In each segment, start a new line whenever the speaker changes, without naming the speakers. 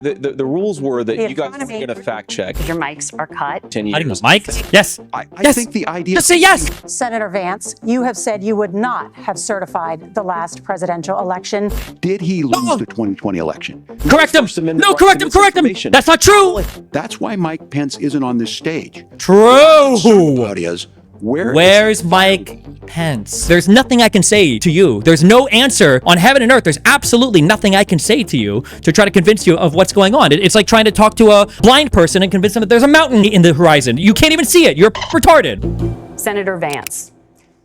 The rules were that you guys were going to fact check.
Your mics are cut.
10 years.
I didn't know mics. Yes.
I
Yes.
think the idea.
Just say yes.
Senator Vance, you have said you would not have certified the last presidential election.
Did he lose the 2020 election?
Correct him.
First Amendment
No,
right
correct
to
him. Correct him.
misinformation.
That's not true.
That's why Mike Pence isn't on this stage.
True.
What is?
Where's Mike Pence? There's nothing I can say to you. There's no answer on heaven and earth. There's absolutely nothing I can say to you to try to convince you of what's going on. It's like trying to talk to a blind person and convince them that there's a mountain in the horizon. You can't even see it. You're retarded.
Senator Vance,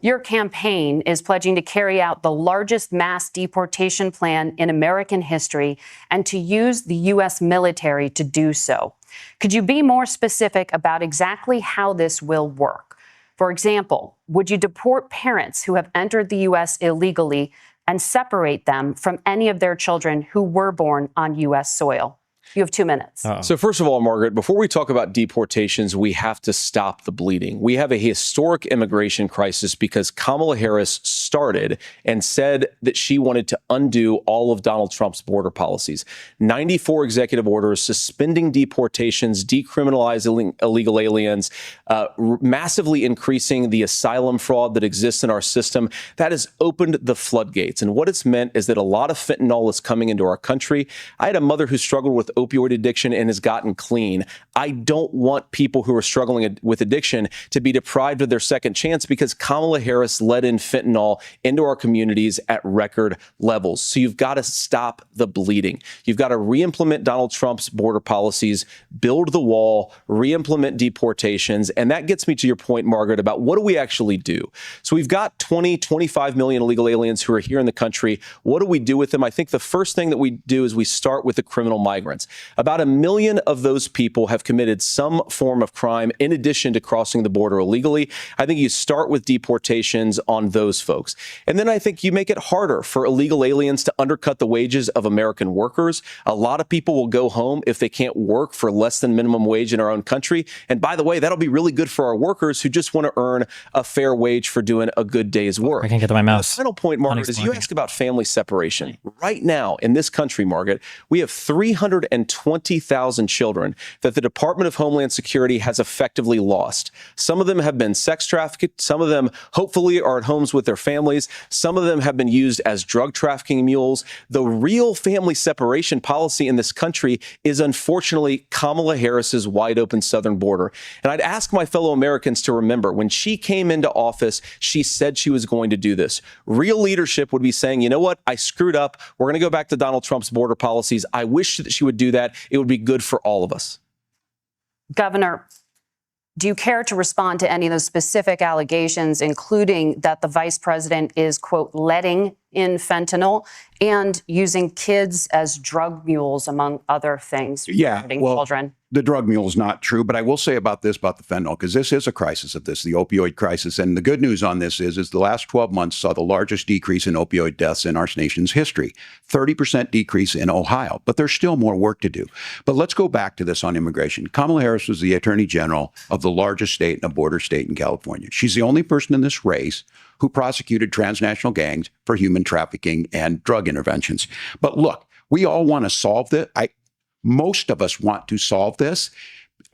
your campaign is pledging to carry out the largest mass deportation plan in American history and to use the U.S. military to do so. Could you be more specific about exactly how this will work? For example, would you deport parents who have entered the U.S. illegally and separate them from any of their children who were born on U.S. soil? You have 2 minutes.
So first of all, Margaret, before we talk about deportations, we have to stop the bleeding. We have a historic immigration crisis because Kamala Harris started and said that she wanted to undo all of Donald Trump's border policies. 94 executive orders suspending deportations, decriminalizing illegal aliens, massively increasing the asylum fraud that exists in our system. That has opened the floodgates. And what it's meant is that a lot of fentanyl is coming into our country. I had a mother who struggled with opioid addiction and has gotten clean. I don't want people who are struggling with addiction to be deprived of their second chance because Kamala Harris let in fentanyl into our communities at record levels. So you've got to stop the bleeding. You've got to re-implement Donald Trump's border policies, build the wall, re-implement deportations. And that gets me to your point, Margaret, about what do we actually do? So we've got 25 million illegal aliens who are here in the country. What do we do with them? I think the first thing that we do is we start with the criminal migrants. About 1 million of those people have committed some form of crime in addition to crossing the border illegally. I think you start with deportations on those folks. And then I think you make it harder for illegal aliens to undercut the wages of American workers. A lot of people will go home if they can't work for less than minimum wage in our own country. And by the way, that'll be really good for our workers who just want to earn a fair wage for doing a good day's work.
I can't get to my mouse.
The final point, Margaret, is you asked about family separation. Right now in this country, Margaret, we have 320,000 children that the Department of Homeland Security has effectively lost. Some of them have been sex trafficked. Some of them hopefully are at homes with their families. Some of them have been used as drug trafficking mules. The real family separation policy in this country is unfortunately Kamala Harris's wide open southern border. And I'd ask my fellow Americans to remember when she came into office, she said she was going to do this. Real leadership would be saying, you know what? I screwed up. We're going to go back to Donald Trump's border policies. I wish that she would do that. It would be good for all of us.
Governor, do you care to respond to any of those specific allegations, including that the vice president is, quote, letting in fentanyl and using kids as drug mules, among other things, regarding children?
The drug mule is not true, but I will say about this, about the fentanyl, because this is a crisis of this, the opioid crisis. And the good news on this is the last 12 months saw the largest decrease in opioid deaths in our nation's history, 30% decrease in Ohio, but there's still more work to do. But let's go back to this on immigration. Kamala Harris was the attorney general of the largest state and a border state in California. She's the only person in this race who prosecuted transnational gangs for human trafficking and drug interventions. But look, we all want to solve this. Most of us want to solve this,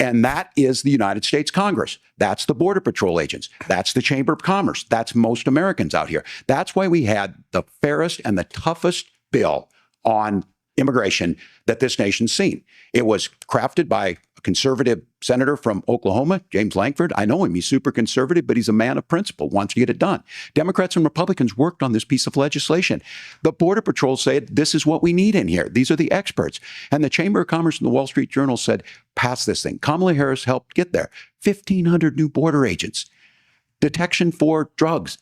and that is the United States Congress. That's the Border Patrol agents. That's the Chamber of Commerce. That's most Americans out here. That's why we had the fairest and the toughest bill on immigration that this nation's seen. It was crafted by a conservative senator from Oklahoma, James Lankford. I know him. He's super conservative, but he's a man of principle, wants to get it done. Democrats and Republicans worked on this piece of legislation. The Border Patrol said, this is what we need in here. These are the experts. And the Chamber of Commerce and the Wall Street Journal said, pass this thing. Kamala Harris helped get there. 1,500 new border agents, detection for drugs,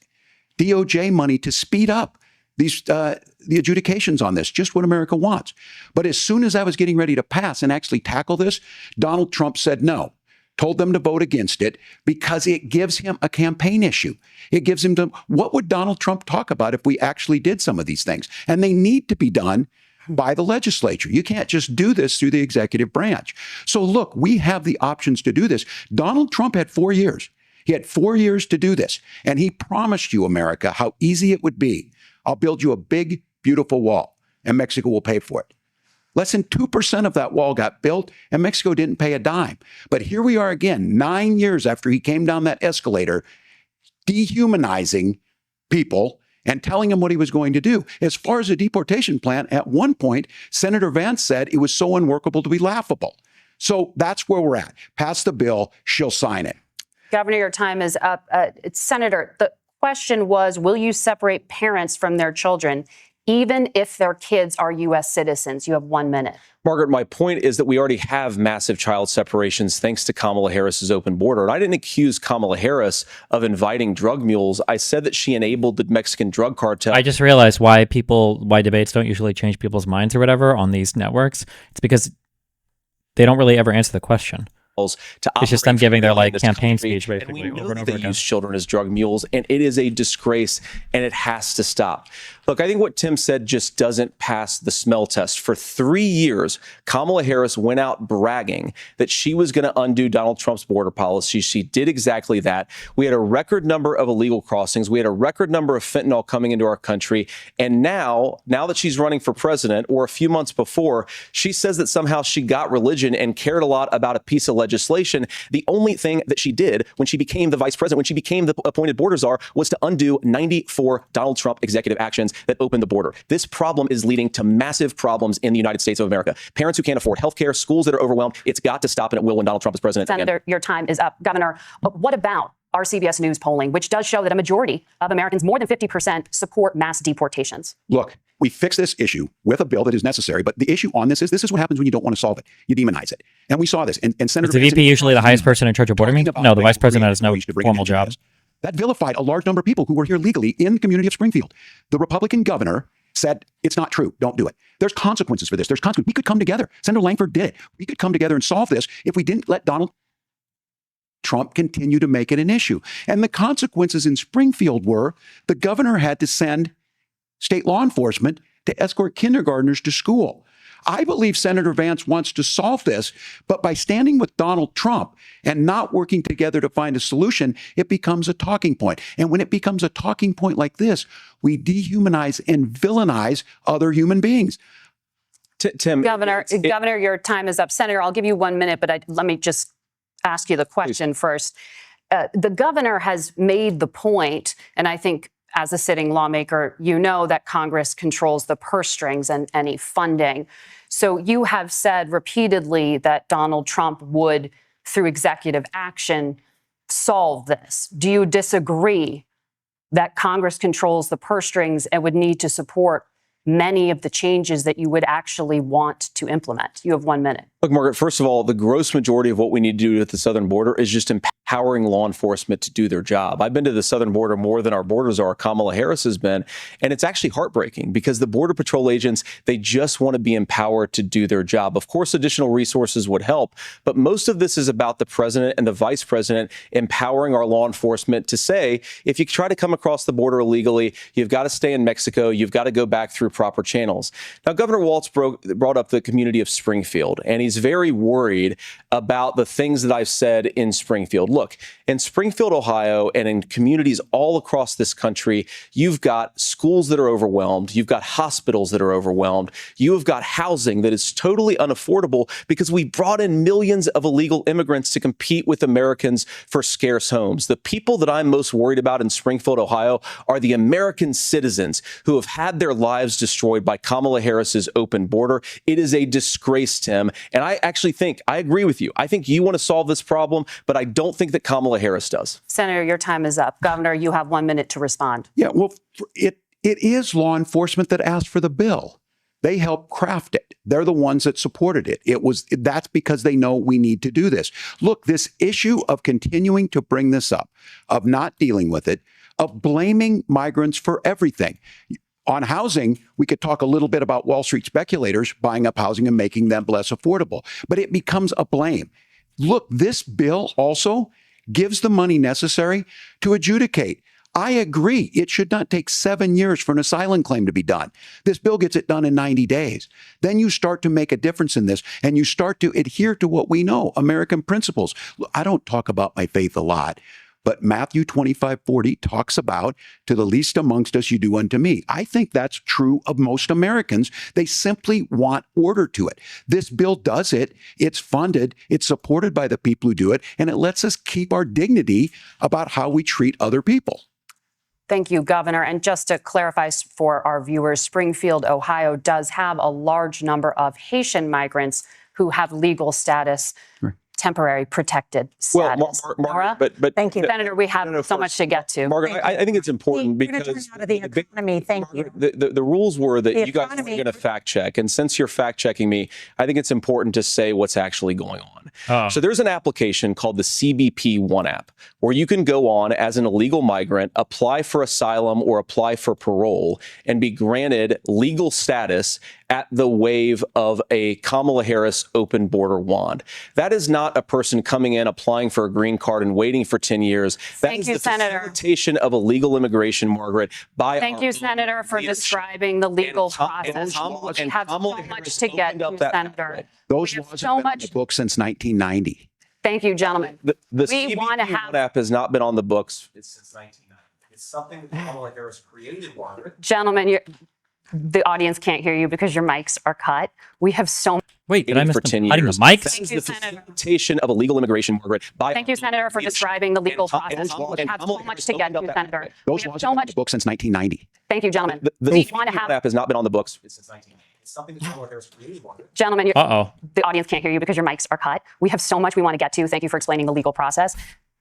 DOJ money to speed up the adjudications on this, just what America wants. But as soon as I was getting ready to pass and actually tackle this, Donald Trump said no, told them to vote against it because it gives him a campaign issue. It gives him what would Donald Trump talk about if we actually did some of these things? And they need to be done by the legislature. You can't just do this through the executive branch. So look, we have the options to do this. Donald Trump had 4 years. He had 4 years to do this. And he promised you, America, how easy it would be. I'll build you a big, beautiful wall, and Mexico will pay for it. Less than 2% of that wall got built, and Mexico didn't pay a dime. But here we are again, 9 years after he came down that escalator, dehumanizing people and telling him what he was going to do. As far as the deportation plan, at one point, Senator Vance said it was so unworkable to be laughable. So that's where we're at. Pass the bill, she'll sign it.
Governor, your time is up. Senator, the question was, will you separate parents from their children, even if their kids are U.S. citizens? You have 1 minute.
Margaret, my point is that we already have massive child separations thanks to Kamala Harris's open border. And I didn't accuse Kamala Harris of inviting drug mules. I said that she enabled the Mexican drug cartel.
I just realized why debates don't usually change people's minds or whatever on these networks. It's because they don't really ever answer the question. It's just them giving their campaign speech basically
and we know
over and over
they
again.
use children as drug mules, and it is a disgrace, and it has to stop. Look, I think what Tim said just doesn't pass the smell test. For 3 years, Kamala Harris went out bragging that she was going to undo Donald Trump's border policy. She did exactly that. We had a record number of illegal crossings. We had a record number of fentanyl coming into our country. And now that she's running for president, or a few months before, she says that somehow she got religion and cared a lot about a piece of legislation. The only thing that she did when she became the vice president, when she became the appointed border czar, was to undo 94 Donald Trump executive actions that opened the border. This problem is leading to massive problems in the United States of America. Parents who can't afford healthcare, schools that are overwhelmed. It's got to stop, and it will when Donald Trump is president.
Senator,
again.
your time is up. Governor, what about our CBS News polling, which does show that a majority of Americans, more than 50%, support mass deportations?
Look, we fix this issue with a bill that is necessary, but the issue on this is what happens when you don't want to solve it. You demonize it. And we saw this. And Senator
Is the VP usually the highest person in charge of border meetings? No, the vice president has no formal job.
That vilified a large number of people who were here legally in the community of Springfield. The Republican governor said, it's not true. Don't do it. There's consequences for this. There's consequences. We could come together. Senator Langford did it. We could come together and solve this if we didn't let Donald Trump continue to make it an issue. And the consequences in Springfield were the governor had to send state law enforcement to escort kindergartners to school. I believe Senator Vance wants to solve this, but by standing with Donald Trump and not working together to find a solution, it becomes a talking point. And when it becomes a talking point like this, we dehumanize and villainize other human beings.
Tim,
Governor, your time is up. Senator, I'll give you 1 minute, but let me just ask you the question first. The governor has made the point, and I think as a sitting lawmaker, you know that Congress controls the purse strings and any funding. So you have said repeatedly that Donald Trump would, through executive action, solve this. Do you disagree that Congress controls the purse strings and would need to support many of the changes that you would actually want to implement? You have 1 minute.
Look, Margaret, first of all, the gross majority of what we need to do at the southern border is just empowering law enforcement to do their job. I've been to the southern border more than our border czar, Kamala Harris, has been, and it's actually heartbreaking because the Border Patrol agents, they just want to be empowered to do their job. Of course, additional resources would help, but most of this is about the president and the vice president empowering our law enforcement to say, if you try to come across the border illegally, you've got to stay in Mexico, you've got to go back through proper channels. Now, Governor Walz brought up the community of Springfield, and he's very worried about the things that I've said in Springfield. Look, in Springfield, Ohio, and in communities all across this country, you've got schools that are overwhelmed. You've got hospitals that are overwhelmed. You have got housing that is totally unaffordable because we brought in millions of illegal immigrants to compete with Americans for scarce homes. The people that I'm most worried about in Springfield, Ohio, are the American citizens who have had their lives destroyed by Kamala Harris's open border. It is a disgrace, Tim. And I actually think, I agree with you. I think you want to solve this problem, but I don't think that Kamala Harris does.
Senator, your time is up. Governor, you have 1 minute to respond.
Yeah, well, it is law enforcement that asked for the bill. They helped craft it. They're the ones that supported it. That's because they know we need to do this. Look, this issue of continuing to bring this up, of not dealing with it, of blaming migrants for everything. On housing, we could talk a little bit about Wall Street speculators buying up housing and making them less affordable, but it becomes a blame. Look, this bill also gives the money necessary to adjudicate. I agree. It should not take 7 years for an asylum claim to be done. This bill gets it done in 90 days. Then you start to make a difference in this, and you start to adhere to what we know, American principles. I don't talk about my faith a lot, But Matthew 25:40 talks about, to the least amongst us, you do unto me. I think that's true of most Americans. They simply want order to it. This bill does it. It's funded. It's supported by the people who do it. And it lets us keep our dignity about how we treat other people.
Thank you, Governor. And just to clarify for our viewers, Springfield, Ohio does have a large number of Haitian migrants who have legal status.
Right.
Temporary protected status.
Well,
Nora?
but
Thank you.
Senator, we have so much to get to.
Margaret, I think it's important
We're going
because
to turn out of the economy. Thank you.
the rules were that
The
you guys were
economy-
going to fact check. And since you're fact checking me, I think it's important to say what's actually going on. So there's an application called the CBP One app where you can go on as an illegal migrant, apply for asylum or apply for parole, and be granted legal status at the wave of a Kamala Harris open border wand. That is not a person coming in, applying for a green card and waiting for 10 years.
Thank you, Senator.
Facilitation of illegal immigration, Margaret, by
Thank you, Senator, for describing the legal process. We have so much to get to, Senator.
Those
We have
laws
so
have been
much-
on the books since 1990.
Thank you, gentlemen.
The
We
CBP
want to have-
One app has not been on the books since 1990. It's something that Kamala Harris created, Margaret.
Gentlemen, the audience can't hear you because your mics are cut. We have so
Wait, did I miss
for
the
10
hiding the
years.
mics?
That is
Thank you,
the
Senator.
facilitation of illegal immigration, Margaret.
Thank you, Senator, for describing the legal process. We have so much to get to, Senator. We
Those
have
laws
so
have been on
much.
the books since 1990.
Thank you, gentlemen.
The
We
CBP
want to
One
have,
app has not been on the books since 1990. It's something that Kamala Harris created, Margaret.
gentlemen,
Uh-oh.
the audience can't hear you because your mics are cut. We have so much we want to get to. Thank you for explaining the legal process.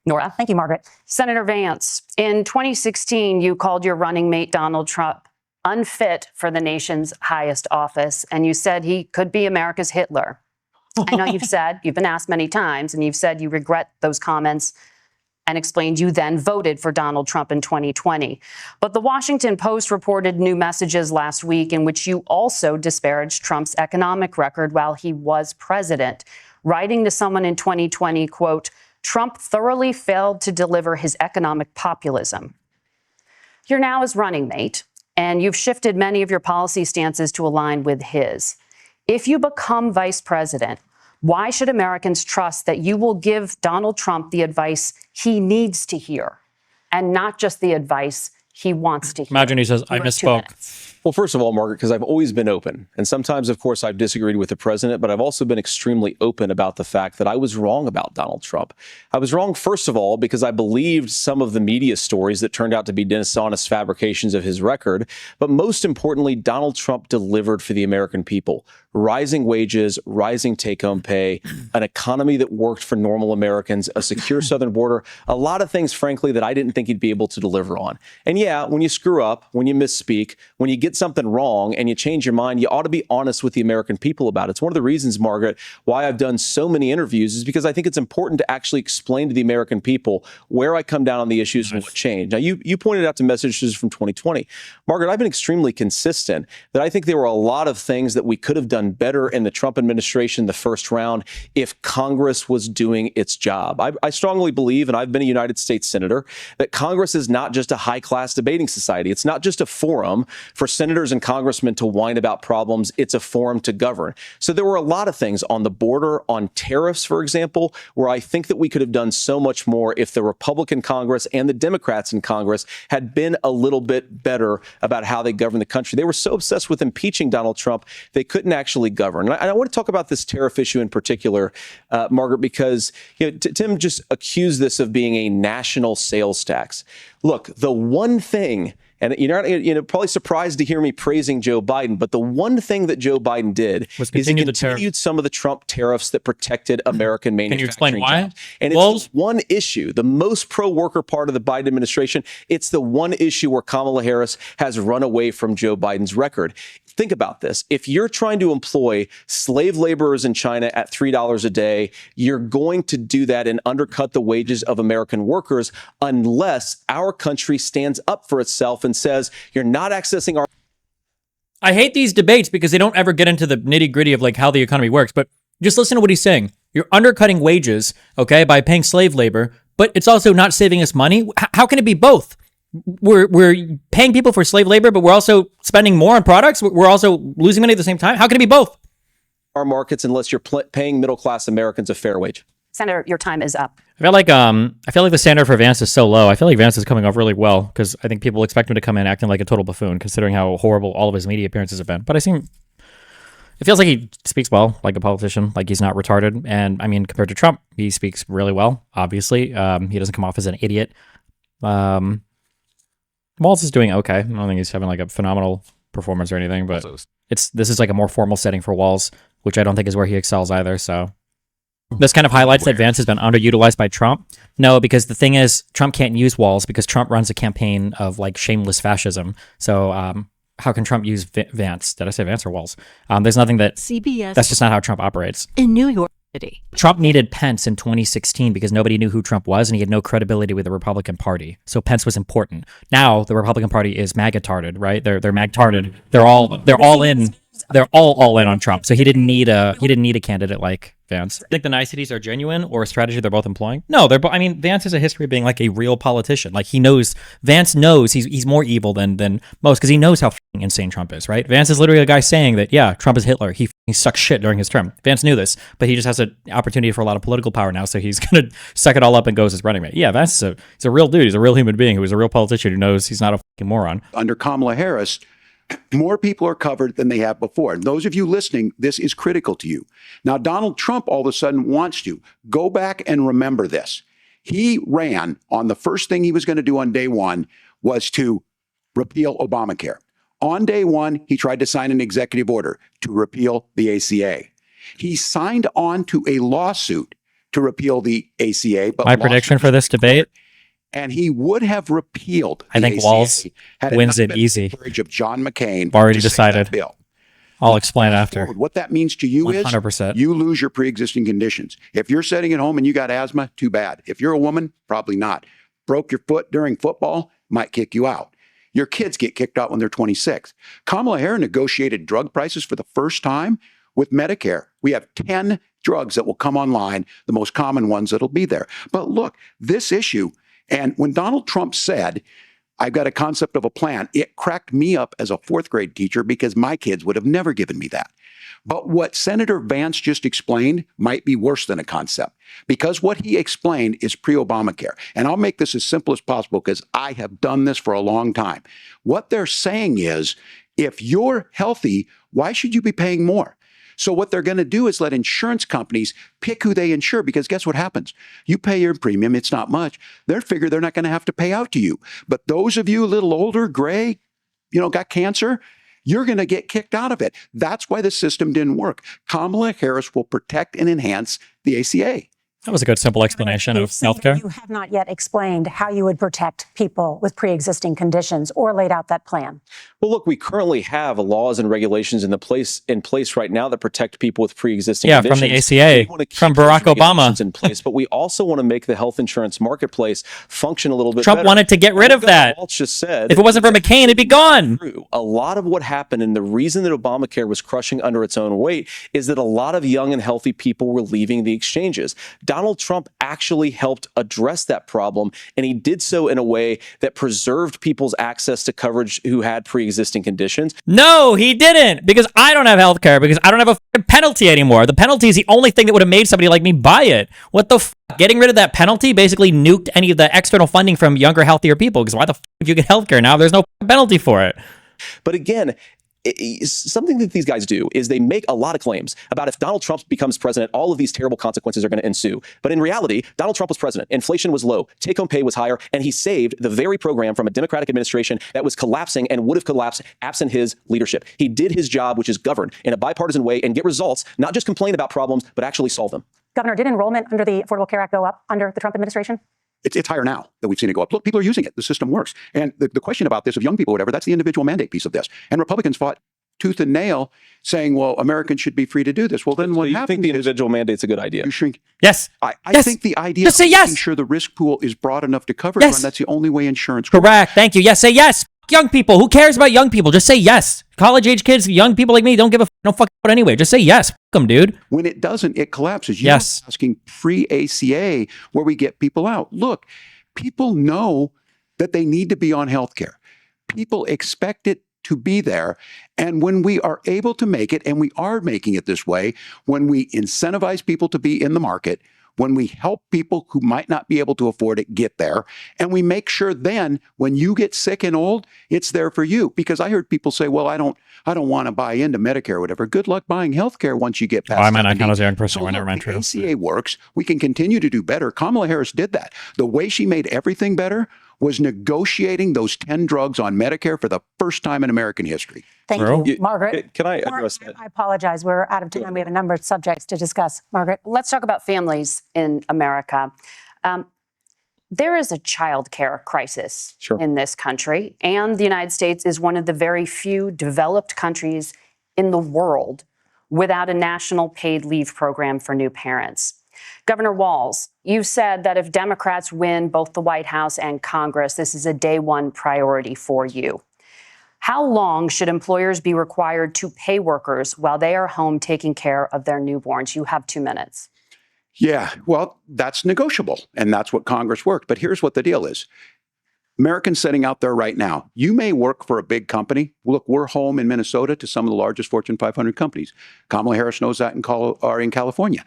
Nora?
Thank you, Margaret.
Senator Vance, in 2016, you called your running mate, Donald Trump, unfit for the nation's highest office, and you said he could be America's Hitler. I know you've been asked many times, and you've said you regret those comments and explained you then voted for Donald Trump in 2020. But the Washington Post reported new messages last week in which you also disparaged Trump's economic record while he was president, writing to someone in 2020, quote, Trump thoroughly failed to deliver his economic populism. You're now his running mate, and you've shifted many of your policy stances to align with his. If you become vice president, why should Americans trust that you will give Donald Trump the advice he needs to hear and not just the advice he wants to hear?
Imagine he says, I
You have 2
misspoke.
minutes.
Well, first of all, Margaret, because I've always been open. And sometimes, of course, I've disagreed with the president, but I've also been extremely open about the fact that I was wrong about Donald Trump. I was wrong, first of all, because I believed some of the media stories that turned out to be dishonest fabrications of his record. But most importantly, Donald Trump delivered for the American people. Rising wages, rising take-home pay, an economy that worked for normal Americans, a secure southern border, a lot of things, frankly, that I didn't think he'd be able to deliver on. And yeah, when you screw up, when you misspeak, when you get something wrong and you change your mind, you ought to be honest with the American people about it. It's one of the reasons, Margaret, why I've done so many interviews is because I think it's important to actually explain to the American people where I come down on the issues and what changed. Now, you pointed out the messages from 2020. Margaret, I've been extremely consistent that I think there were a lot of things that we could have done better in the Trump administration the first round if Congress was doing its job. I strongly believe, and I've been a United States senator, that Congress is not just a high-class debating society. It's not just a forum for senators and congressmen to whine about problems. It's a forum to govern. So there were a lot of things on the border, on tariffs, for example, where I think that we could have done so much more if the Republican Congress and the Democrats in Congress had been a little bit better about how they govern the country. They were so obsessed with impeaching Donald Trump, they couldn't actually govern. And I want to talk about this tariff issue in particular, Margaret, because Tim just accused this of being a national sales tax. Look, the one thing, and you're not probably surprised to hear me praising Joe Biden, but the one thing that Joe Biden did
Was
is he
continue the tariff.
continued some of the Trump tariffs that protected American manufacturing.
you explain why?
jobs. And
Walz?
it's one issue, the most pro-worker part of the Biden administration. It's the one issue where Kamala Harris has run away from Joe Biden's record. Think about this. If you're trying to employ slave laborers in China at $3 a day, you're going to do that and undercut the wages of American workers unless our country stands up for itself and says, you're not accessing our...
I hate these debates because they don't ever get into the nitty gritty of like how the economy works. But just listen to what he's saying. You're undercutting wages, okay, by paying slave labor, but it's also not saving us money. How can it be both? We're paying people for slave labor, but we're also spending more on products. We're also losing money at the same time. How can it be both?
our markets unless you're paying middle-class Americans a fair wage.
Senator, your time is up.
I feel like the standard for Vance is so low. I feel like Vance is coming off really well because I think people expect him to come in acting like a total buffoon, considering how horrible all of his media appearances have been. But it feels like he speaks well, like a politician, like he's not retarded. And I mean, compared to Trump, he speaks really well. Obviously, he doesn't come off as an idiot. Walz is doing okay. I don't think he's having like a phenomenal performance or anything, but this is like a more formal setting for Walz, which I don't think is where he excels either. So. This kind of highlights that Vance has been underutilized by Trump. No, because the thing is, Trump can't use Walz because Trump runs a campaign of like shameless fascism. So how can Trump use Vance? Did I say Vance or Walz? There's nothing that CBS. That's just not how Trump operates.
In New York City,
Trump needed Pence in 2016 because nobody knew who Trump was and he had no credibility with the Republican Party. So Pence was important. Now the Republican Party is MAGA-tarded, right? They're MAG-tarded. They're all in. They're all in on Trump. So he didn't need a candidate like Vance. I think the niceties are genuine or a strategy they're both employing. No, Vance has a history of being like a real politician. Like Vance knows he's more evil than most because he knows how f***ing insane Trump is, right? Vance is literally a guy saying that, yeah, Trump is Hitler. He sucks shit during his term. Vance knew this, but he just has an opportunity for a lot of political power now, so he's going to suck it all up and go as his running mate. Yeah, Vance is he's a real dude. He's a real human being who is a real politician who knows he's not a f***ing moron.
Under Kamala Harris, more people are covered than they have before. And those of you listening, this is critical to you. Now, Donald Trump all of a sudden wants to go back and remember this. He ran on the first thing he was going to do on day one was to repeal Obamacare. On day one, he tried to sign an executive order to repeal the ACA. He signed on to a lawsuit to repeal the ACA. But
my prediction for this debate.
And he would have repealed.
I think Walz wins it easy.
Of John McCain.
Already decided.
Bill.
I'll explain after.
What that means to you
100%.
is you lose your pre-existing conditions. If you're sitting at home and you got asthma, too bad. If you're a woman, probably not. Broke your foot during football, might kick you out. Your kids get kicked out when they're 26. Kamala Harris negotiated drug prices for the first time with Medicare. We have 10 drugs that will come online, the most common ones that'll be there. But look, this issue. And when Donald Trump said, I've got a concept of a plan, it cracked me up as a fourth grade teacher because my kids would have never given me that. But what Senator Vance just explained might be worse than a concept because what he explained is pre-Obamacare. And I'll make this as simple as possible because I have done this for a long time. What they're saying is, if you're healthy, why should you be paying more? So what they're going to do is let insurance companies pick who they insure because guess what happens? You pay your premium, it's not much. They figure they're not going to have to pay out to you. But those of you a little older, gray, got cancer, you're going to get kicked out of it. That's why the system didn't work. Kamala Harris will protect and enhance the ACA.
That was a good, simple explanation of healthcare.
You have not yet explained how you would protect people with pre-existing conditions or laid out that plan.
Well, look, we currently have laws and regulations in place right now that protect people with pre-existing
conditions.
From
the ACA, from Barack Obama.
In place, but we also want to make the health insurance marketplace function a little bit
Trump
better.
wanted to get rid of that.
Walz just said,
if it wasn't for McCain, it'd be gone.
A lot of what happened and the reason that Obamacare was crushing under its own weight is that a lot of young and healthy people were leaving the exchanges. Donald Trump actually helped address that problem, and he did so in a way that preserved people's access to coverage who had pre-existing conditions.
No, he didn't, because I don't have health care, because I don't have a penalty anymore. The penalty is the only thing that would have made somebody like me buy it. What the f***? Getting rid of that penalty basically nuked any of the external funding from younger, healthier people, because why the f*** if you get health care now, there's no penalty for it.
But again, something that these guys do is they make a lot of claims about if Donald Trump becomes president, all of these terrible consequences are going to ensue. But in reality, Donald Trump was president. Inflation was low. Take-home pay was higher. And he saved the very program from a Democratic administration that was collapsing and would have collapsed absent his leadership. He did his job, which is govern in a bipartisan way and get results, not just complain about problems, but actually solve them.
Governor, did enrollment under the Affordable Care Act go up under the Trump administration?
It's higher now that we've seen it go up. Look, people are using it. The system works. And the question about this of young people or whatever, that's the individual mandate piece of this. And Republicans fought tooth and nail saying, well, Americans should be free to do this. Well, then what happens? You think
the individual mandate's a good idea?
You shrink.
Yes.
I
yes.
think the idea
just
of
say yes.
making sure the risk pool is broad enough to cover
yes.
it, that's the only way insurance
Correct. Works. Thank you. Yes, say yes. Young people. Who cares about young people? Just say yes. College-age kids, young people like me, don't give a no fuck about anyway. Just say yes. Fuck them, dude.
When it doesn't, it collapses. You're
yes.
asking pre-ACA where we get people out. Look, people know that they need to be on health care. People expect it to be there. And when we are able to make it, and we are making it this way, when we incentivize people to be in the market, when we help people who might not be able to afford it get there, and we make sure then when you get sick and old, it's there for you. Because I heard people say, well, I don't want to buy into Medicare or whatever. Good luck buying health care once you get past
I might not
70.
count as a young person.
So
Never mind.
the
True.
ACA works. We can continue to do better. Kamala Harris did that. The way she made everything better was negotiating those 10 drugs on Medicare for the first time in American history.
Thank
True.
you, Margaret.
Can I address that?
I apologize. We're out of time. We have a number of subjects to discuss. Margaret.
Let's talk about families in America. There is a childcare crisis in this country, and the United States is one of the very few developed countries in the world without a national paid leave program for new parents. Governor Walz, you said that if Democrats win both the White House and Congress, this is a day one priority for you. How long should employers be required to pay workers while they are home taking care of their newborns? You have 2 minutes.
Yeah, well, that's negotiable, and that's what Congress worked. But here's what the deal is. Americans sitting out there right now, you may work for a big company. Look, we're home in Minnesota to some of the largest Fortune 500 companies. Kamala Harris knows that in California.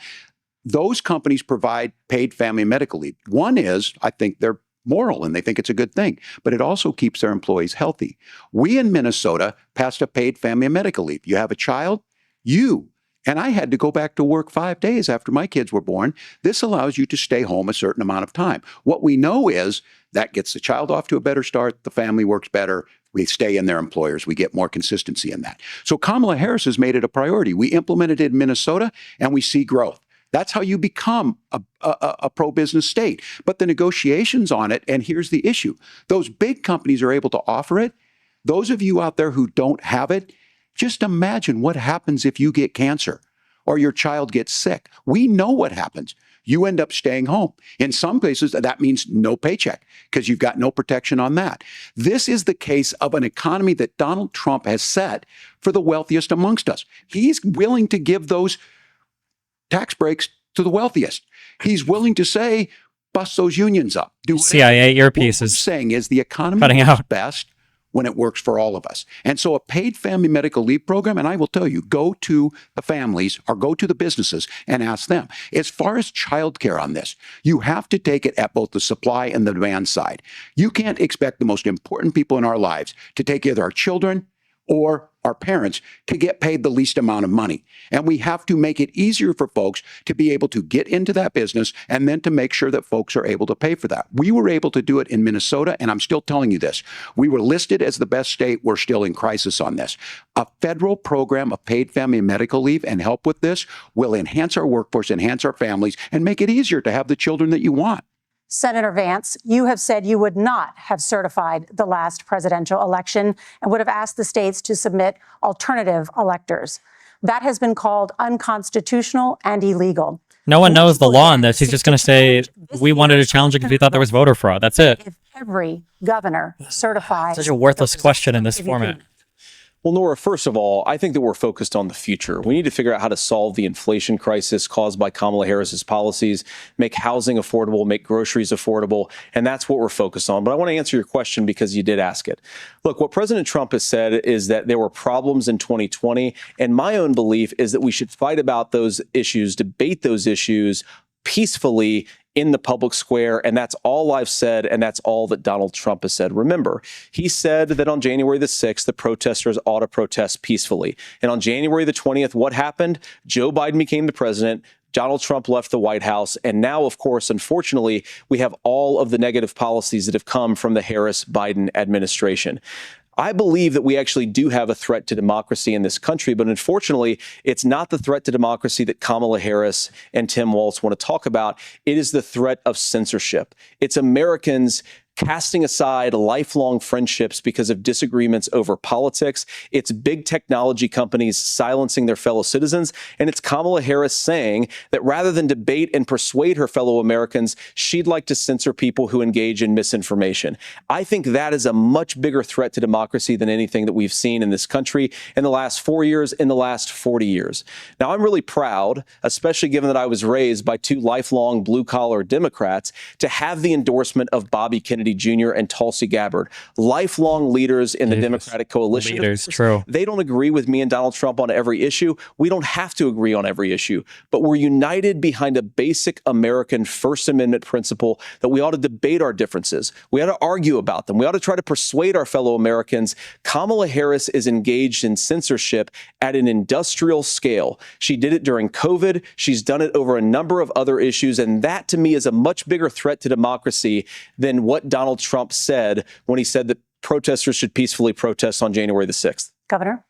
Those companies provide paid family medical leave. One is, I think they're moral and they think it's a good thing, but it also keeps their employees healthy. We in Minnesota passed a paid family medical leave. You have a child, and I had to go back to work 5 days after my kids were born. This allows you to stay home a certain amount of time. What we know is that gets the child off to a better start. The family works better. We stay in their employers. We get more consistency in that. So Kamala Harris has made it a priority. We implemented it in Minnesota and we see growth. That's how you become a pro-business state. But the negotiations on it, and here's the issue. Those big companies are able to offer it. Those of you out there who don't have it, just imagine what happens if you get cancer or your child gets sick. We know what happens. You end up staying home. In some places, that means no paycheck because you've got no protection on that. This is the case of an economy that Donald Trump has set for the wealthiest amongst us. He's willing to give those tax breaks to the wealthiest. He's willing to say, bust those unions up. Do
CIA earpiece
what
is
I'm saying is the economy
cutting
works
out.
best when it works for all of us. And so a paid family medical leave program, and I will tell you, go to the families or go to the businesses and ask them. As far as childcare on this, you have to take it at both the supply and the demand side. You can't expect the most important people in our lives to take either our children or our parents to get paid the least amount of money. And we have to make it easier for folks to be able to get into that business and then to make sure that folks are able to pay for that. We were able to do it in Minnesota, and I'm still telling you this. We were listed as the best state. We're still in crisis on this. A federal program of paid family and medical leave and help with this will enhance our workforce, enhance our families, and make it easier to have the children that you want.
Senator Vance, you have said you would not have certified the last presidential election and would have asked the states to submit alternative electors. That has been called unconstitutional and illegal.
No one knows the law on this. He's just going to say, we wanted to challenge it because we thought there was voter fraud. That's it.
If every governor certifies...
Such a worthless question in this format.
Well, Nora, first of all, I think that we're focused on the future. We need to figure out how to solve the inflation crisis caused by Kamala Harris's policies, make housing affordable, make groceries affordable, and that's what we're focused on. But I want to answer your question because you did ask it. Look, what President Trump has said is that there were problems in 2020, and my own belief is that we should fight about those issues, debate those issues peacefully in the public square, and that's all I've said, and that's all that Donald Trump has said. Remember, he said that on January the 6th, the protesters ought to protest peacefully. And on January the 20th, what happened? Joe Biden became the president. Donald Trump left the White House. And now, of course, unfortunately, we have all of the negative policies that have come from the Harris-Biden administration. I believe that we actually do have a threat to democracy in this country, but unfortunately, it's not the threat to democracy that Kamala Harris and Tim Walz want to talk about. It is the threat of censorship. It's Americans casting aside lifelong friendships because of disagreements over politics. It's big technology companies silencing their fellow citizens. And it's Kamala Harris saying that rather than debate and persuade her fellow Americans, she'd like to censor people who engage in misinformation. I think that is a much bigger threat to democracy than anything that we've seen in this country in the last 4 years, in the last 40 years. Now, I'm really proud, especially given that I was raised by two lifelong blue-collar Democrats, to have the endorsement of Bobby Kennedy Kennedy Jr. and Tulsi Gabbard, lifelong leaders in the Democratic coalition.
Leaders, true.
They don't agree with me and Donald Trump on every issue. We don't have to agree on every issue, but we're united behind a basic American First Amendment principle that we ought to debate our differences. We ought to argue about them. We ought to try to persuade our fellow Americans. Kamala Harris is engaged in censorship at an industrial scale. She did it during COVID. She's done it over a number of other issues. And that, to me, is a much bigger threat to democracy than what Donald Trump said when he said that protesters should peacefully protest on January the 6th.
Governor?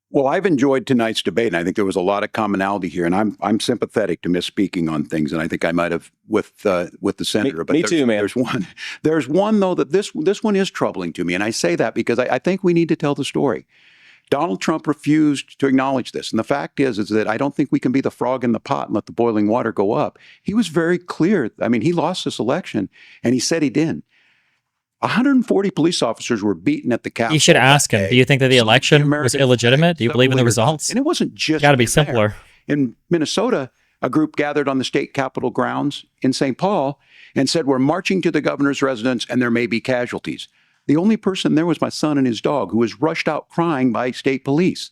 Well, I've enjoyed tonight's debate, and I think there was a lot of commonality here. And I'm sympathetic to misspeaking on things, and I think I might have with the senator.
Me too, man.
There's one though that this one is troubling to me, and I say that because I think we need to tell the story. Donald Trump refused to acknowledge this, and the fact is that I don't think we can be the frog in the pot and let the boiling water go up. He was very clear. I mean, he lost this election, and he said he didn't. 140 police officers were beaten at the Capitol.
You should ask him. Do you think that the election was illegitimate? Do you believe in the results?
And it wasn't just
got to be simpler.
In Minnesota, a group gathered on the state capitol grounds in St. Paul and said, "We're marching to the governor's residence and there may be casualties." The only person there was my son and his dog, who was rushed out crying by state police.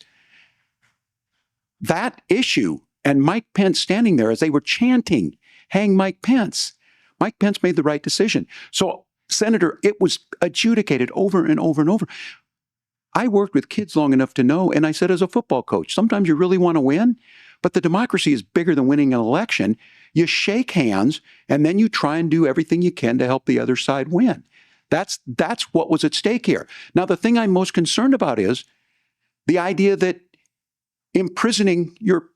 That issue and Mike Pence standing there as they were chanting, "Hang Mike Pence." Mike Pence made the right decision. So, Senator, it was adjudicated over and over and over. I worked with kids long enough to know, and I said as a football coach, sometimes you really want to win, but the democracy is bigger than winning an election. You shake hands, and then you try and do everything you can to help the other side win. That's what was at stake here. Now, the thing I'm most concerned about is the idea that imprisoning your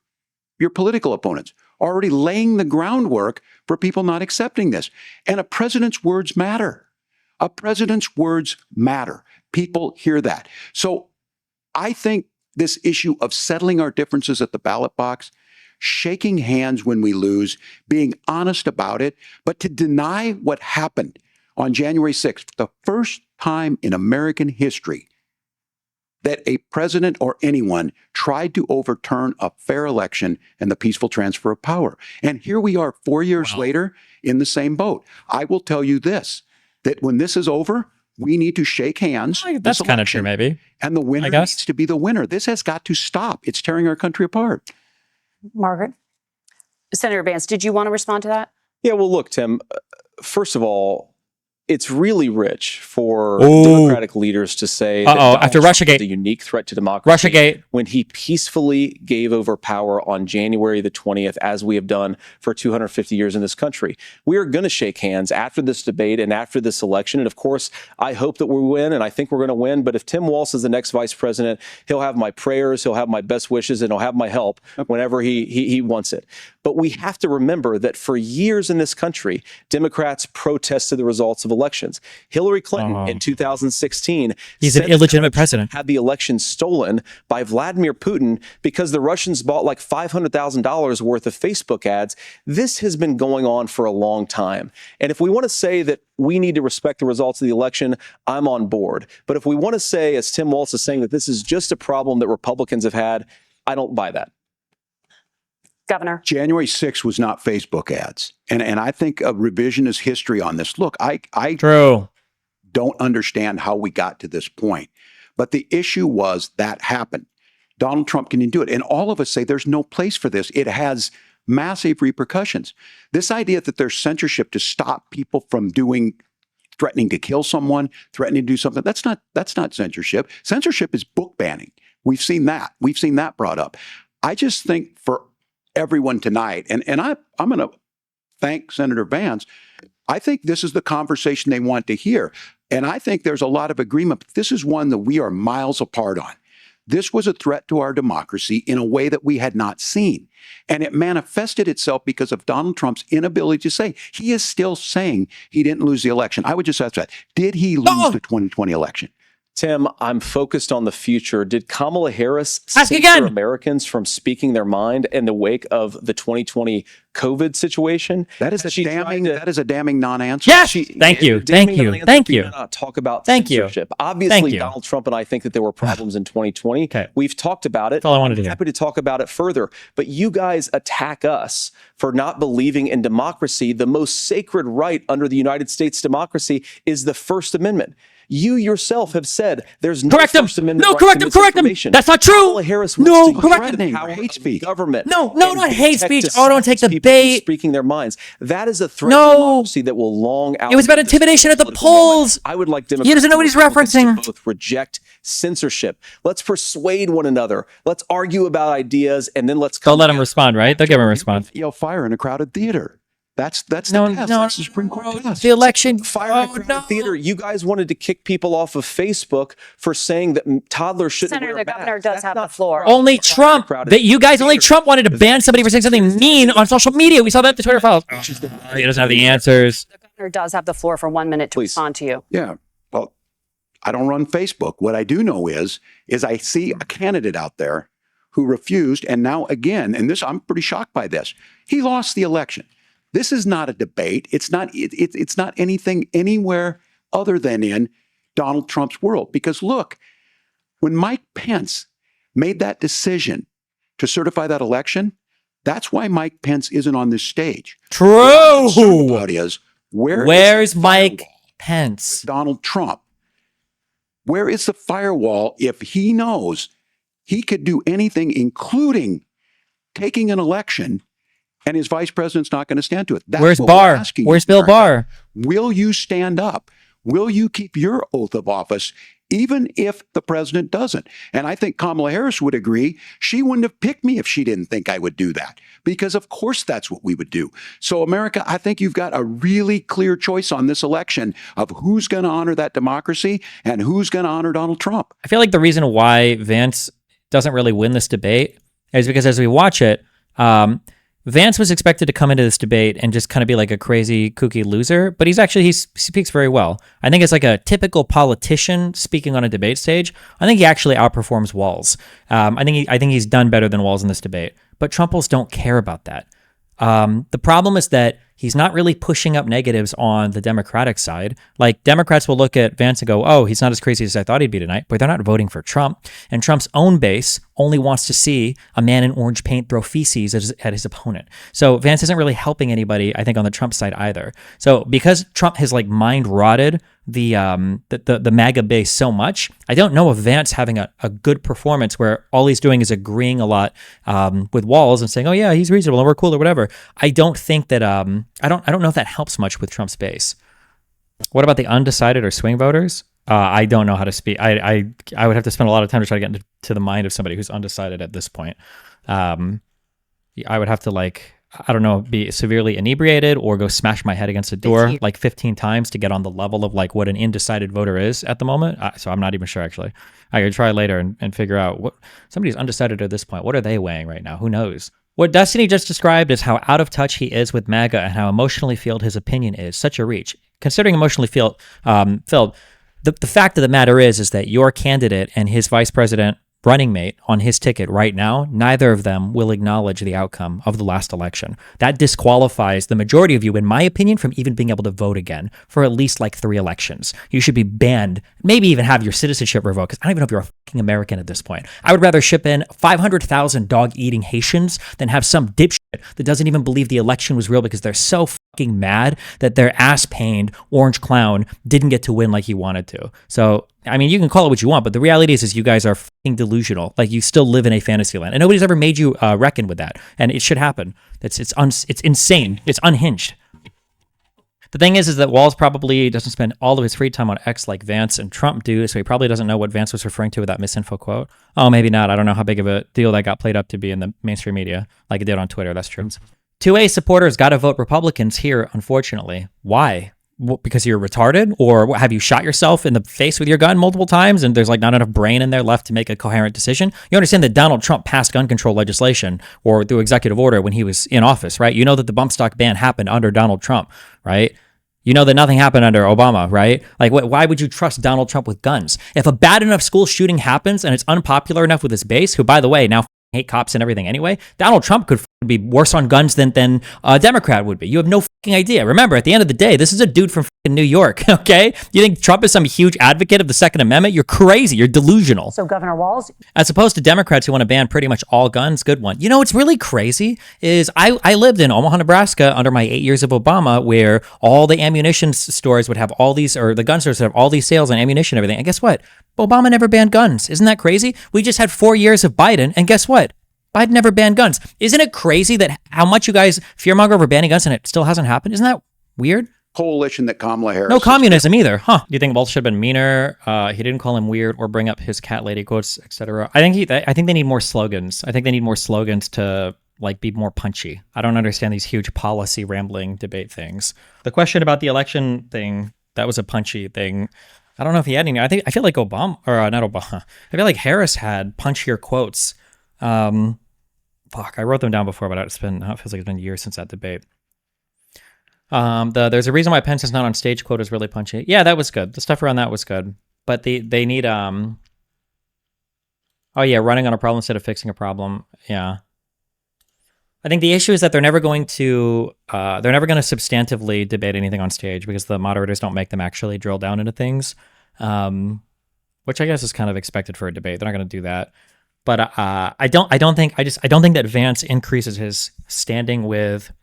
political opponents, already laying the groundwork for people not accepting this. And a president's words matter. A president's words matter. People hear that. So I think this issue of settling our differences at the ballot box, shaking hands when we lose, being honest about it, but to deny what happened on January 6th, the first time in American history that a president or anyone tried to overturn a fair election and the peaceful transfer of power. And here we are 4 years later in the same boat. I will tell you this, that when this is over, we need to shake hands.
That's kind of true, maybe.
And the winner needs to be the winner. This has got to stop. It's tearing our country apart.
Margaret?
Senator Vance, did you want to respond to that?
Yeah, well, look, Tim, first of all, it's really rich for Democratic leaders to say that
after Russiagate,
is a unique threat to democracy.
Russiagate,
when he peacefully gave over power on January the 20th, as we have done for 250 years in this country. We are going to shake hands after this debate and after this election. And of course, I hope that we win, and I think we're going to win. But if Tim Walz is the next vice president, he'll have my prayers, he'll have my best wishes, and he'll have my help whenever he wants it. But we have to remember that for years in this country, Democrats protested the results of elections. Hillary Clinton in 2016
he's an illegitimate president.
Had the election stolen by Vladimir Putin because the Russians bought like $500,000 worth of Facebook ads. This has been going on for a long time. And if we want to say that we need to respect the results of the election, I'm on board. But if we want to say, as Tim Walz is saying, that this is just a problem that Republicans have had, I don't buy that.
Governor.
January 6th was not Facebook ads. And I think a revisionist history on this. Look, I don't understand how we got to this point. But the issue was that happened. Donald Trump can do it. And all of us say there's no place for this. It has massive repercussions. This idea that there's censorship to stop people from threatening to kill someone, threatening to do something, that's not censorship. Censorship is book banning. We've seen that. We've seen that brought up. I just think for everyone tonight, and I'm going to thank Senator Vance, I think this is the conversation they want to hear. And I think there's a lot of agreement. But this is one that we are miles apart on. This was a threat to our democracy in a way that we had not seen. And it manifested itself because of Donald Trump's inability to say. He is still saying he didn't lose the election. I would just ask that. Did he lose the 2020 election?
Tim, I'm focused on the future. Did Kamala Harris
Ask
save
again.
Americans from speaking their mind in the wake of the 2020 COVID situation?
That is a damning non-answer.
Yes. Thank you. Thank you. Thank you.
Not talk about
Thank you.
censorship. Obviously, Donald Trump and I think that there were problems in 2020.
Okay.
We've talked about it.
That's all I wanted to hear.
Happy to talk about it further. But you guys attack us for not believing in democracy. The most sacred right under the United States democracy is the First Amendment. You yourself have said there's no First Amendment right to misinformation.
That's not true.
Kamala Harris
No,
wants to
correct
use
him.
the power
Hate
of
speech.
government.
No,
and
not hate
protect
speech.
to
Oh, don't take
silence
the
people from
bait.
speaking their minds. That is a threat
No.
to democracy that will long out.
It was about intimidation at the polls.
I would like Democrats
He doesn't know what he's referencing.
to both reject censorship. Let's persuade one another. Let's argue about ideas, and then let's.
They'll let him respond, right? They'll give him a response.
Yell fire in a crowded theater. That's the test. That's the Supreme Court test.
The election.
Fire in a crowded theater. You guys wanted to kick people off of Facebook for saying that toddlers shouldn't
Senator,
wear
the
masks.
governor does have the floor.
Only Trump. Only Trump wanted to ban somebody for saying something mean on social media. We saw that in the Twitter files. He doesn't have the answers.
The governor does have the floor for 1 minute to
Please.
respond to you.
Yeah. Well, I don't run Facebook. What I do know is I see a candidate out there who refused, and now again, and this I'm pretty shocked by this. He lost the election. This is not a debate. It's not anything anywhere other than in Donald Trump's world. Because look, when Mike Pence made that decision to certify that election, that's why Mike Pence isn't on this stage.
True.
What I'm concerned about is
Where's Mike Pence?
Donald Trump. Where is the firewall if he knows he could do anything, including taking an election, and his vice president's not going to stand to it? That's
Where's
what we're
Barr?
asking
Where's
you,
Bill
America.
Barr?
Will you stand up? Will you keep your oath of office, even if the president doesn't? And I think Kamala Harris would agree. She wouldn't have picked me if she didn't think I would do that, because of course that's what we would do. So America, I think you've got a really clear choice on this election of who's going to honor that democracy and who's going to honor Donald Trump.
I feel like the reason why Vance doesn't really win this debate is because as we watch it, Vance was expected to come into this debate and just kind of be like a crazy, kooky loser, but he speaks very well. I think it's like a typical politician speaking on a debate stage. I think he actually outperforms Walz. I think he's done better than Walz in this debate, but Trumpers don't care about that. The problem is that he's not really pushing up negatives on the Democratic side. Like, Democrats will look at Vance and go, oh, he's not as crazy as I thought he'd be tonight, but they're not voting for Trump. And Trump's own base only wants to see a man in orange paint throw feces at his opponent. So Vance isn't really helping anybody, I think, on the Trump side either. So because Trump has like mind rotted the MAGA base so much, I don't know if Vance having a good performance where all he's doing is agreeing a lot with Walz and saying, oh yeah, he's reasonable and we're cool or whatever. I don't think that I don't know if that helps much with Trump's base. What about the undecided or swing voters? I don't know how to speak. I would have to spend a lot of time to try to get into the mind of somebody who's undecided at this point. I would have to be severely inebriated or go smash my head against a door like 15 times to get on the level of like what an undecided voter is at the moment. So I'm not even sure, actually. I could try later and figure out what somebody's undecided at this point. What are they weighing right now? Who knows? What Destiny just described is how out of touch he is with MAGA and how emotionally filled his opinion is. Such a reach. Considering emotionally filled, the fact of the matter is that your candidate and his vice president running mate on his ticket right now, neither of them will acknowledge the outcome of the last election. That disqualifies the majority of you, in my opinion, from even being able to vote again for at least like 3 elections. You should be banned, maybe even have your citizenship revoked, because I don't even know if you're a fucking American at this point. I would rather ship in 500,000 dog-eating Haitians than have some dipshit that doesn't even believe the election was real because they're so fucking mad that their ass-pained orange clown didn't get to win like he wanted to. So, I mean, you can call it what you want, but the reality is you guys are fucking delusional. Like, you still live in a fantasy land, and nobody's ever made you reckon with that. And it should happen. It's insane. It's unhinged. The thing is that Walz probably doesn't spend all of his free time on X like Vance and Trump do, so he probably doesn't know what Vance was referring to with that misinfo quote. Oh, maybe not. I don't know how big of a deal that got played up to be in the mainstream media, like it did on Twitter. That's true. 2A supporters got to vote Republicans here, unfortunately. Why? Because you're retarded, or have you shot yourself in the face with your gun multiple times and there's like not enough brain in there left to make a coherent decision? You understand that Donald Trump passed gun control legislation or through executive order when he was in office, right? You know that the bump stock ban happened under Donald Trump, right? You know that nothing happened under Obama, right? Like, why would you trust Donald Trump with guns? If a bad enough school shooting happens and it's unpopular enough with his base, who, by the way, now hate cops and everything anyway, Donald Trump could be worse on guns than a Democrat would be. You have no idea. Remember, at the end of the day, this is a dude from New York, okay? You think Trump is some huge advocate of the Second Amendment? You're crazy. You're delusional.
So Governor Walz,
as opposed to Democrats who want to ban pretty much all guns, good one. You know what's really crazy is I lived in Omaha, Nebraska under my 8 years of Obama, where all the ammunition stores would have all these, or the gun stores would have all these sales on ammunition and everything. And guess what? Obama never banned guns. Isn't that crazy? We just had 4 years of Biden, and guess what? Biden never banned guns. Isn't it crazy that how much you guys fearmonger over banning guns and it still hasn't happened? Isn't that weird?
Coalition that Kamala Harris.
No communism either, huh? Do you think Walz should have been meaner? He didn't call him weird or bring up his cat lady quotes, etc. I think they need more slogans. I think they need more slogans to like be more punchy. I don't understand these huge policy rambling debate things. The question about the election thing, that was a punchy thing. I don't know if he had any. I feel like Obama, or not Obama. I feel like Harris had punchier quotes. I wrote them down before, but it feels like it's been years since that debate. There's a reason why Pence is not on stage quote is really punchy. Yeah, that was good. The stuff around that was good. But they need running on a problem instead of fixing a problem. Yeah. I think the issue is that they're never going to substantively debate anything on stage because the moderators don't make them actually drill down into things. Which I guess is kind of expected for a debate. They're not going to do that. But I don't think that Vance increases his standing with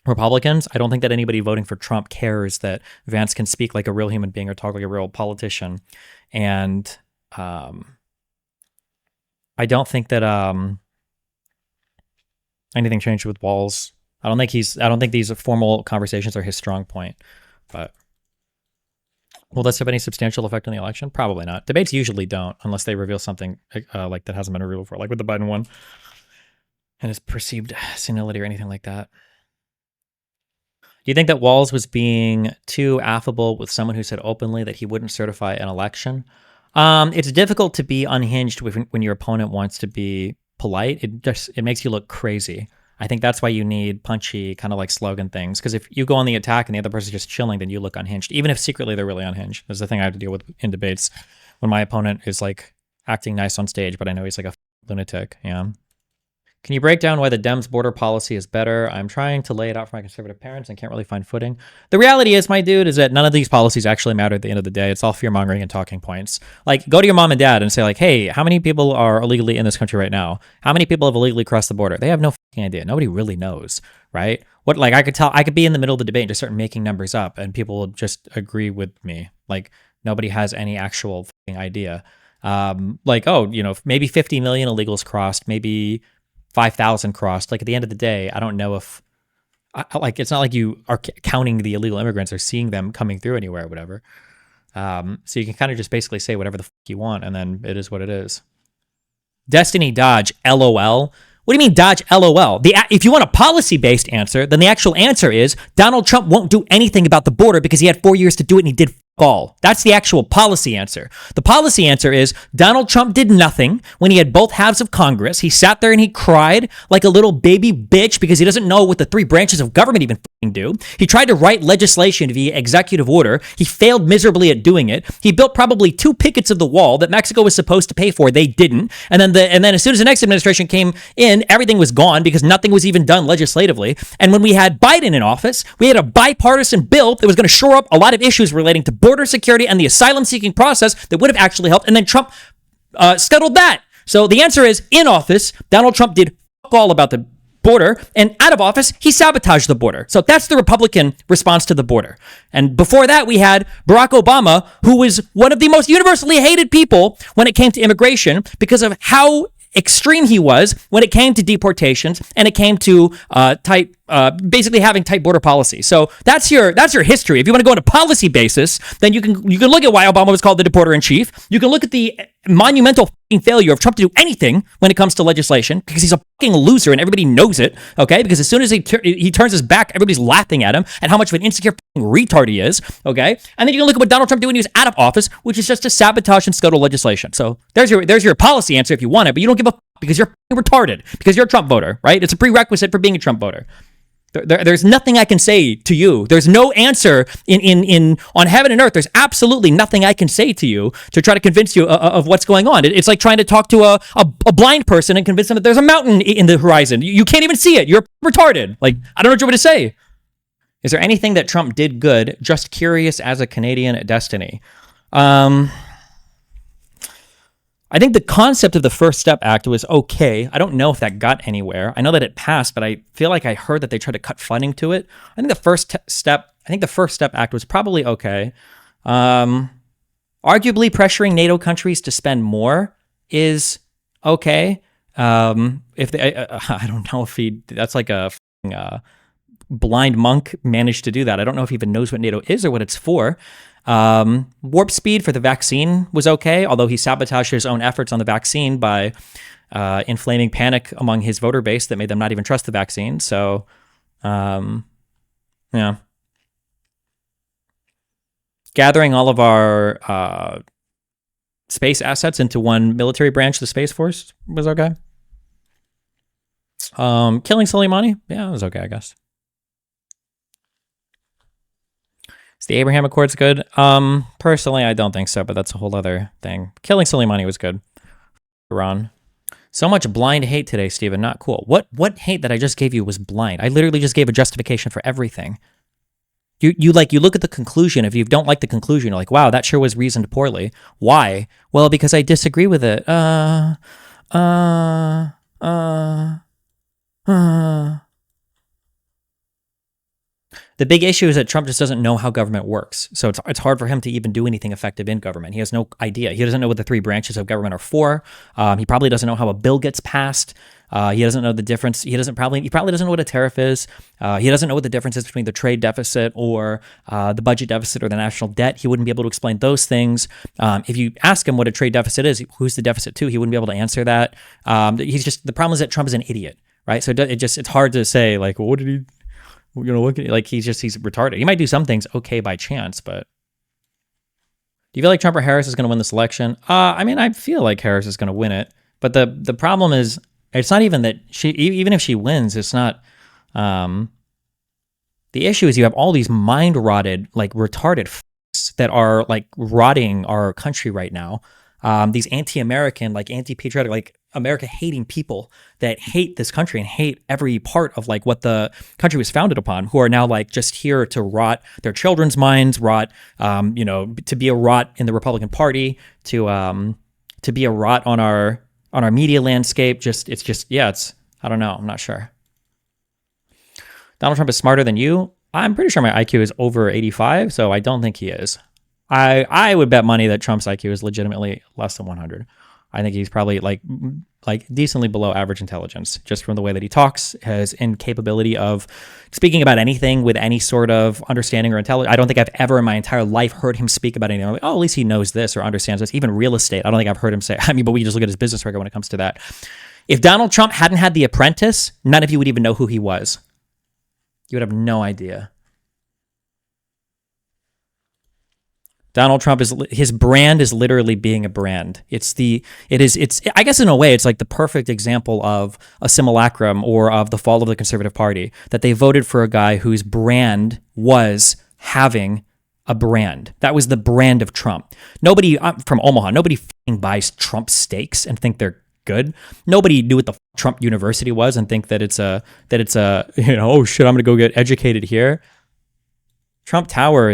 Republicans. I don't think that anybody voting for Trump cares that Vance can speak like a real human being or talk like a real politician. And I don't think that anything changed with Walz. I don't think these formal conversations are his strong point. But will this have any substantial effect on the election? Probably not. Debates usually don't, unless they reveal something like that hasn't been revealed before, like with the Biden one and his perceived senility or anything like that. Do you think that Walz was being too affable with someone who said openly that he wouldn't certify an election? It's difficult to be unhinged when your opponent wants to be polite. It makes you look crazy. I think that's why you need punchy kind of like slogan things. Because if you go on the attack and the other person's just chilling, then you look unhinged, even if secretly they're really unhinged. There's the thing I have to deal with in debates when my opponent is like acting nice on stage, but I know he's like a lunatic. Yeah. Can you break down why the Dems border policy is better? I'm trying to lay it out for my conservative parents and can't really find footing. The reality is, my dude, is that none of these policies actually matter at the end of the day. It's all fear-mongering and talking points. Like, go to your mom and dad and say, like, hey, how many people are illegally in this country right now? How many people have illegally crossed the border? They have no fucking idea. Nobody really knows, right? What, like, I could be in the middle of the debate and just start making numbers up and people will just agree with me. Like, nobody has any actual fucking idea. Like, oh, maybe 50 million illegals crossed, maybe 5,000 crossed. Like, at the end of the day, I don't know if it's not like you are counting the illegal immigrants or seeing them coming through anywhere or whatever. So you can kind of just basically say whatever the fuck you want, and then it is what it is. Destiny Dodge, LOL. What do you mean Dodge, LOL? If you want a policy-based answer, then the actual answer is Donald Trump won't do anything about the border because he had 4 years to do it and he did all. That's the actual policy answer. The policy answer is Donald Trump did nothing when he had both halves of Congress. He sat there and he cried like a little baby bitch because he doesn't know what the three branches of government even do. He tried to write legislation via executive order. He failed miserably at doing it. He built probably 2 pickets of the wall that Mexico was supposed to pay for. They didn't. And then as soon as the next administration came in, everything was gone because nothing was even done legislatively. And when we had Biden in office, we had a bipartisan bill that was going to shore up a lot of issues relating to border security and the asylum-seeking process that would have actually helped. And then Trump scuttled that. So the answer is, in office, Donald Trump did fuck all about the border, and out of office, he sabotaged the border. So that's the Republican response to the border. And before that, we had Barack Obama, who was one of the most universally hated people when it came to immigration because of how extreme he was when it came to deportations and it came to basically having tight border policy. So that's your history. If you want to go on a policy basis, then you can look at why Obama was called the deporter in chief. You can look at the monumental failure of Trump to do anything when it comes to legislation because he's a fucking loser and everybody knows it. Okay, because as soon as he turns his back, everybody's laughing at him and how much of an insecure retard he is. Okay, and then you can look at what Donald Trump did when he was out of office, which is just to sabotage and scuttle legislation. So there's your policy answer if you want it, but you don't give a fuck because you're retarded because you're a Trump voter, right? It's a prerequisite for being a Trump voter. There's nothing I can say to you. There's no answer in on heaven and earth. There's absolutely nothing I can say to you to try to convince you of what's going on. It's like trying to talk to a blind person and convince them that there's a mountain in the horizon. You can't even see it. You're retarded. Like, I don't know what you want me to say. Is there anything that Trump did good? Just curious as a Canadian at Destiny. I think the concept of the First Step Act was okay. I don't know if that got anywhere. I know that it passed, but I feel like I heard that they tried to cut funding to it. I think the First Step Act was probably okay. Arguably pressuring NATO countries to spend more is okay. If they, I don't know if that's like a blind monk managed to do that. I don't know if he even knows what NATO is or what it's for. Warp speed for the vaccine was okay, although he sabotaged his own efforts on the vaccine by inflaming panic among his voter base that made them not even trust the vaccine. So, yeah. Gathering all of our space assets into one military branch, the Space Force, was okay. Killing Soleimani, yeah, it was okay, I guess. Is the Abraham Accords good? Personally, I don't think so, but that's a whole other thing. Killing Soleimani was good. Iran. So much blind hate today, Stephen. Not cool. What hate that I just gave you was blind? I literally just gave a justification for everything. You look at the conclusion. If you don't like the conclusion, you're like, wow, that sure was reasoned poorly. Why? Well, because I disagree with it. The big issue is that Trump just doesn't know how government works. So it's hard for him to even do anything effective in government. He has no idea. He doesn't know what the three branches of government are for. He probably doesn't know how a bill gets passed. He doesn't know the difference. He probably doesn't know what a tariff is. He doesn't know what the difference is between the trade deficit or the budget deficit or the national debt. He wouldn't be able to explain those things. If you ask him what a trade deficit is, who's the deficit to, he wouldn't be able to answer that. The problem is that Trump is an idiot, right? So it's hard to say, like, well, what did he... he's retarded. He might do some things okay by chance, but do you feel like Trump or Harris is going to win this election? I feel like Harris is going to win it, but the problem is it's not even that even if she wins, it's not. The issue is you have all these mind rotted, like retarded f***s that are like rotting our country right now. These anti-American, like anti-patriotic, like America hating people that hate this country and hate every part of like what the country was founded upon, who are now like just here to rot their children's minds, to be a rot in the Republican Party, to be a rot on our media landscape. I don't know. I'm not sure. Donald Trump is smarter than you. I'm pretty sure my IQ is over 85, so I don't think he is. I would bet money that Trump's IQ is legitimately less than 100. I think he's probably like decently below average intelligence, just from the way that he talks, his incapability of speaking about anything with any sort of understanding or intelligence. I don't think I've ever in my entire life heard him speak about anything. I'm like, oh, at least he knows this or understands this. Even real estate, I don't think I've heard him say. But we just look at his business record when it comes to that. If Donald Trump hadn't had The Apprentice, none of you would even know who he was. You would have no idea. Donald Trump his brand is literally being a brand. It's I guess in a way it's like the perfect example of a simulacrum or of the fall of the Conservative Party, that they voted for a guy whose brand was having a brand. That was the brand of Trump. Nobody from Omaha, nobody buys Trump steaks and think they're good. Nobody knew what the Trump University was and think that it's a oh shit, I'm going to go get educated here. Trump Tower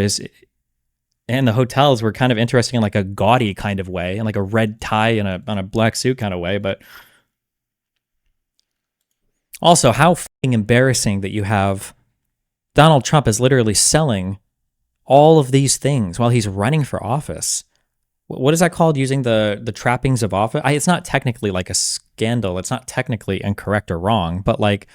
and the hotels were kind of interesting in like a gaudy kind of way, and like a red tie and on a black suit kind of way. But also, how fucking embarrassing that you have Donald Trump is literally selling all of these things while he's running for office. What is that called? Using the trappings of office? It's not technically like a scandal. It's not technically incorrect or wrong, but like,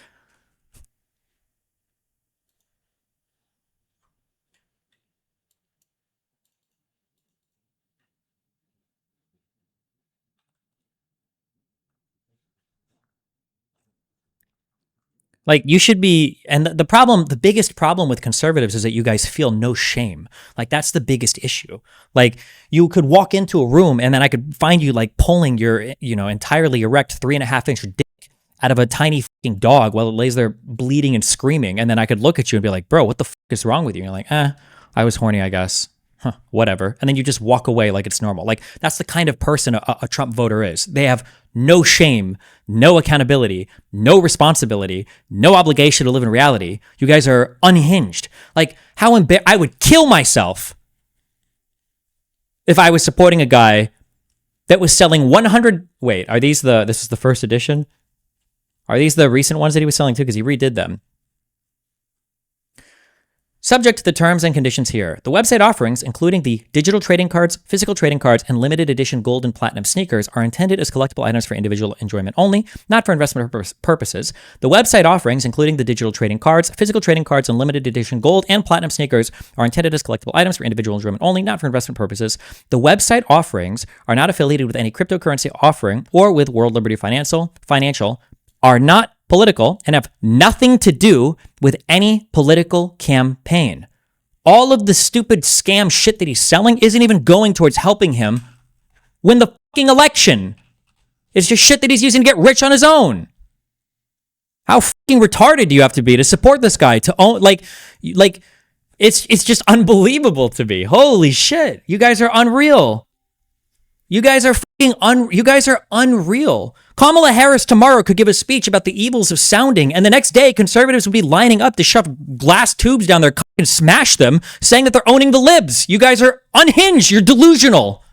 you should be, and the biggest problem with conservatives is that you guys feel no shame. Like, that's the biggest issue. Like, you could walk into a room and then I could find you like pulling your, entirely erect 3.5-inch dick out of a tiny fucking dog while it lays there bleeding and screaming. And then I could look at you and be like, bro, what the fuck is wrong with you? And you're like, I was horny, I guess. Huh, whatever. And then you just walk away like it's normal. Like, that's the kind of person a Trump voter is. They have no shame, no accountability, no responsibility, no obligation to live in reality. You guys are unhinged. Like, I would kill myself if I was supporting a guy that was selling 100. Wait, this is the first edition? Are these the recent ones that he was selling too? Because he redid them. Subject to the terms and conditions here. The website offerings, including the digital trading cards, physical trading cards, and limited edition gold and platinum sneakers, are intended as collectible items for individual enjoyment only, not for investment purposes. The website offerings, including the digital trading cards, physical trading cards, and limited edition gold and platinum sneakers, are intended as collectible items for individual enjoyment only, not for investment purposes. The website offerings are not affiliated with any cryptocurrency offering or with World Liberty Financial, are not political, and have nothing to do with any political campaign. All of the stupid scam shit that he's selling isn't even going towards helping him win the fucking election. It's just shit that he's using to get rich on his own. How fucking retarded do you have to be to support this guy? To own, it's just unbelievable to me. Holy shit. You guys are unreal. You guys are unreal. Kamala Harris tomorrow could give a speech about the evils of sounding, and the next day conservatives would be lining up to shove glass tubes down their cock and smash them, saying that they're owning the libs. You guys are unhinged. You're delusional.